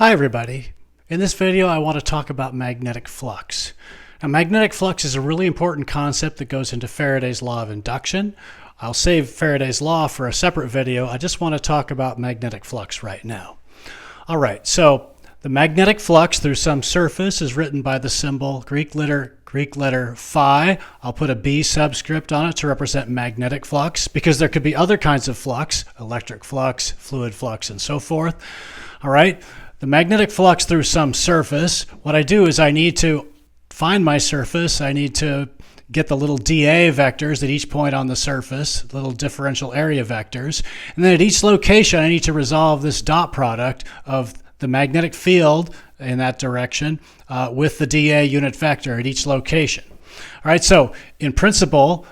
Hi everybody. In this video I want to talk about magnetic flux. Now magnetic flux is a really important concept that goes into Faraday's law of induction. I'll save Faraday's law for a separate video. I just want to talk about magnetic flux right now. Alright, so the magnetic flux through some surface is written by the symbol Greek letter phi. I'll put a B subscript on it to represent magnetic flux because there could be other kinds of flux, electric flux, fluid flux, and so forth. Alright. The magnetic flux through some surface, what I do is I need to find my surface. I need to get the little dA vectors at each point on the surface, little differential area vectors. And then at each location, I need to resolve this dot product of the magnetic field in that direction with the dA unit vector at each location. All right, so in principle,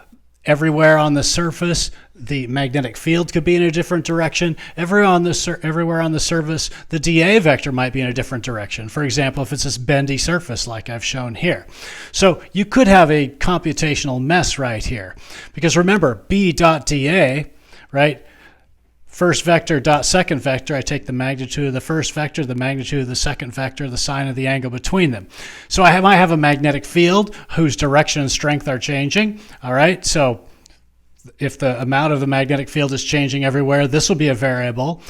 everywhere on the surface, the magnetic field could be in a different direction. Everywhere on the surface, the dA vector might be in a different direction. For example, if it's this bendy surface like I've shown here. So you could have a computational mess right here. Because remember, B dot dA, right? First vector dot second vector, I take the magnitude of the first vector, the magnitude of the second vector, the sine of the angle between them. So I might have a magnetic field whose direction and strength are changing. All right, so if the amount of the magnetic field is changing everywhere, this will be a variable.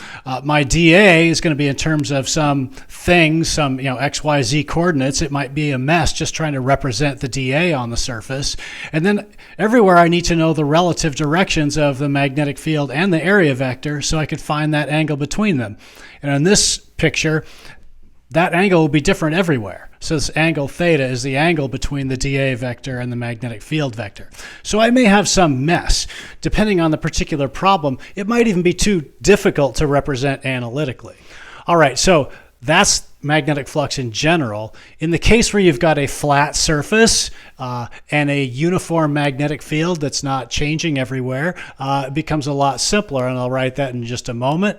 My dA is going to be in terms of some things, some x, y, z coordinates. It might be a mess just trying to represent the dA on the surface. And then everywhere I need to know the relative directions of the magnetic field and the area vector so I could find that angle between them. And in this picture, that angle will be different everywhere. So this angle theta is the angle between the dA vector and the magnetic field vector. So I may have some mess. Depending on the particular problem, it might even be too difficult to represent analytically. All right, so that's magnetic flux in general. In the case where you've got a flat surface and a uniform magnetic field that's not changing everywhere, it becomes a lot simpler, and I'll write that in just a moment.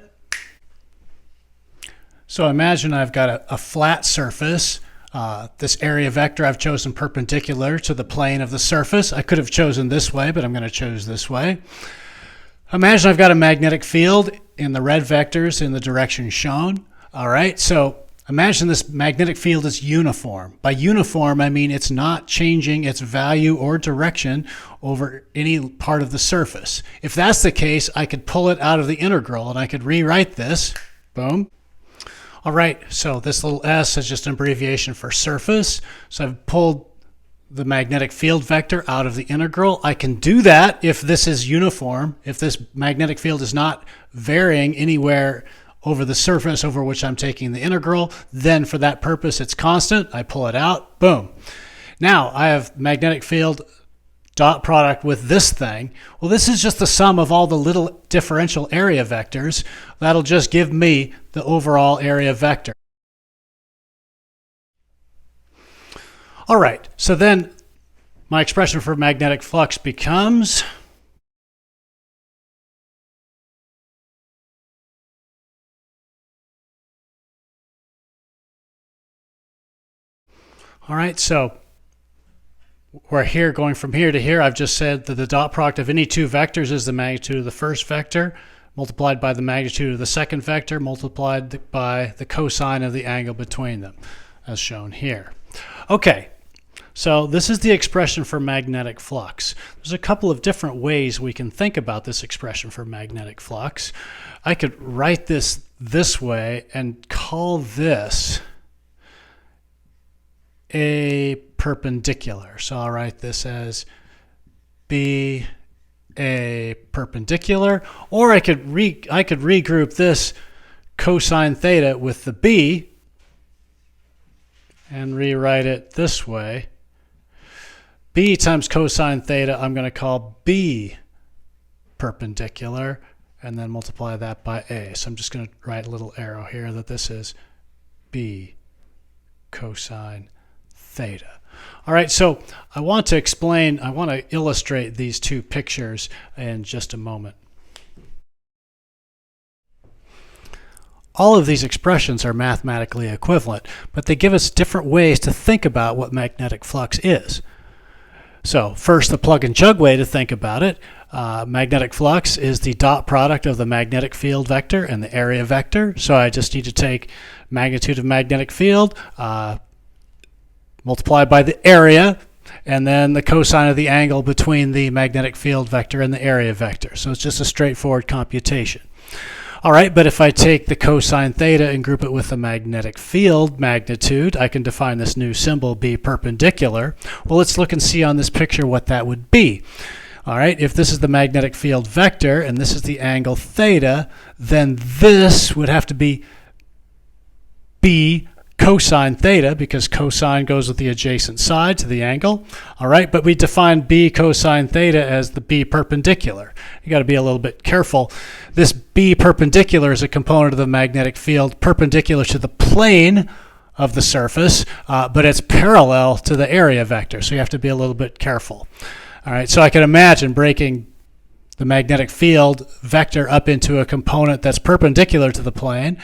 So imagine I've got a flat surface. This area vector I've chosen perpendicular to the plane of the surface. I could have chosen this way, but I'm going to choose this way. Imagine I've got a magnetic field in the red vectors in the direction shown. All right, so imagine this magnetic field is uniform. By uniform, I mean it's not changing its value or direction over any part of the surface. If that's the case, I could pull it out of the integral and I could rewrite this. Boom. All right, so this little s is just an abbreviation for surface. So I've pulled the magnetic field vector out of the integral. I can do that if this is uniform, if this magnetic field is not varying anywhere over the surface over which I'm taking the integral. Then for that purpose, it's constant. I pull it out, boom. Now I have magnetic field dot product with this thing. Well, this is just the sum of all the little differential area vectors. That'll just give me the overall area vector. All right, so then my expression for magnetic flux becomes all right, so we're here going from here to here. I've just said that the dot product of any two vectors is the magnitude of the first vector multiplied by the magnitude of the second vector multiplied by the cosine of the angle between them, as shown here. Okay, so this is the expression for magnetic flux. There's a couple of different ways we can think about this expression for magnetic flux. I could write this way and call this a perpendicular. So I'll write this as B a perpendicular, or I could regroup this cosine theta with the B and rewrite it this way. B times cosine theta I'm going to call B perpendicular and then multiply that by A. So I'm just going to write a little arrow here that this is B cosine theta. All right, so I want to illustrate these two pictures in just a moment. All of these expressions are mathematically equivalent, but they give us different ways to think about what magnetic flux is. So first, the plug and chug way to think about it. Magnetic flux is the dot product of the magnetic field vector and the area vector. So I just need to take magnitude of magnetic field multiplied by the area, and then the cosine of the angle between the magnetic field vector and the area vector. So it's just a straightforward computation. All right, but if I take the cosine theta and group it with the magnetic field magnitude, I can define this new symbol, B perpendicular. Well, let's look and see on this picture what that would be. All right, if this is the magnetic field vector and this is the angle theta, then this would have to be B cosine theta, because cosine goes with the adjacent side to the angle. All right, but we define B cosine theta as the B perpendicular. You got to be a little bit careful. This B perpendicular is a component of the magnetic field perpendicular to the plane of the surface, but it's parallel to the area vector, so you have to be a little bit careful. All right, so I can imagine breaking the magnetic field vector up into a component that's perpendicular to the plane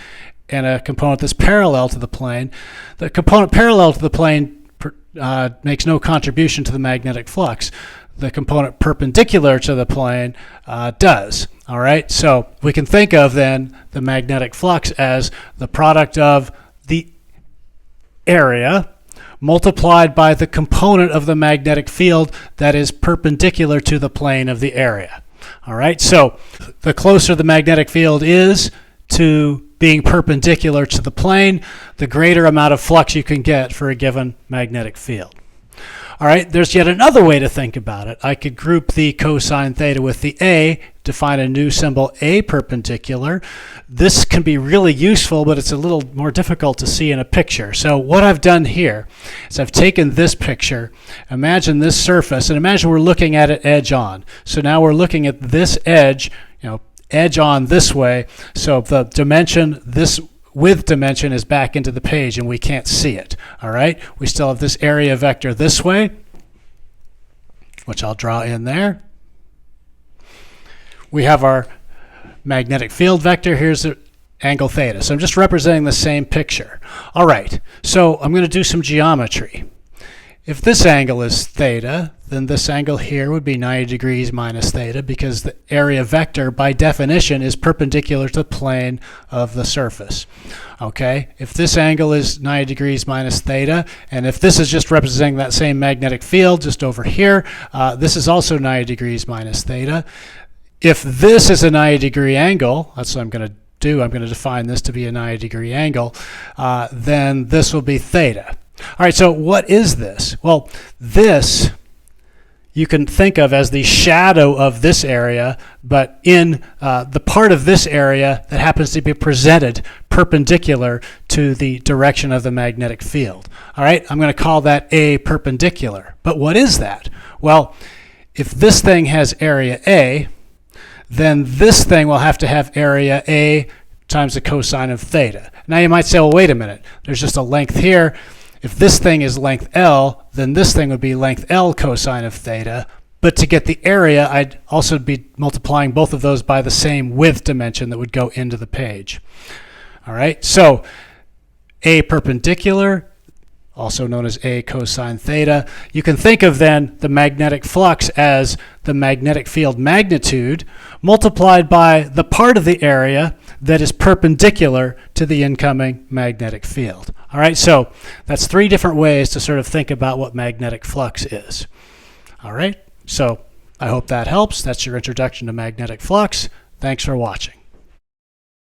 and a component that's parallel to the plane. The component parallel to the plane makes no contribution to the magnetic flux. The component perpendicular to the plane does. All right, so we can think of then the magnetic flux as the product of the area multiplied by the component of the magnetic field that is perpendicular to the plane of the area. All right, so the closer the magnetic field is to being perpendicular to the plane, the greater amount of flux you can get for a given magnetic field. All right, there's yet another way to think about it. I could group the cosine theta with the A, define a new symbol A perpendicular. This can be really useful, but it's a little more difficult to see in a picture. So what I've done here is I've taken this picture, imagine this surface, and imagine we're looking at it edge on. So now we're looking at this edge, edge on this way, so the dimension, this width dimension is back into the page and we can't see it. All right, we still have this area vector this way, which I'll draw in there. We have our magnetic field vector. Here's the angle theta. So I'm just representing the same picture. All right, so I'm going to do some geometry. If this angle is theta, then this angle here would be 90 degrees minus theta, because the area vector, by definition, is perpendicular to the plane of the surface. Okay, if this angle is 90 degrees minus theta, and if this is just representing that same magnetic field just over here, this is also 90 degrees minus theta. If this is a 90-degree angle, that's what I'm going to do. I'm going to define this to be a 90-degree angle. Then this will be theta. All right, so what is this? Well, this you can think of as the shadow of this area, but in the part of this area that happens to be presented perpendicular to the direction of the magnetic field. All right, I'm going to call that A perpendicular. But what is that? Well, if this thing has area A, then this thing will have to have area A times the cosine of theta. Now you might say, well, wait a minute, there's just a length here. If this thing is length L, then this thing would be length L cosine of theta. But to get the area, I'd also be multiplying both of those by the same width dimension that would go into the page. All right, so A perpendicular, also known as A cosine theta. You can think of then the magnetic flux as the magnetic field magnitude multiplied by the part of the area that is perpendicular to the incoming magnetic field. All right, so that's three different ways to sort of think about what magnetic flux is. All right, so I hope that helps. That's your introduction to magnetic flux. Thanks for watching.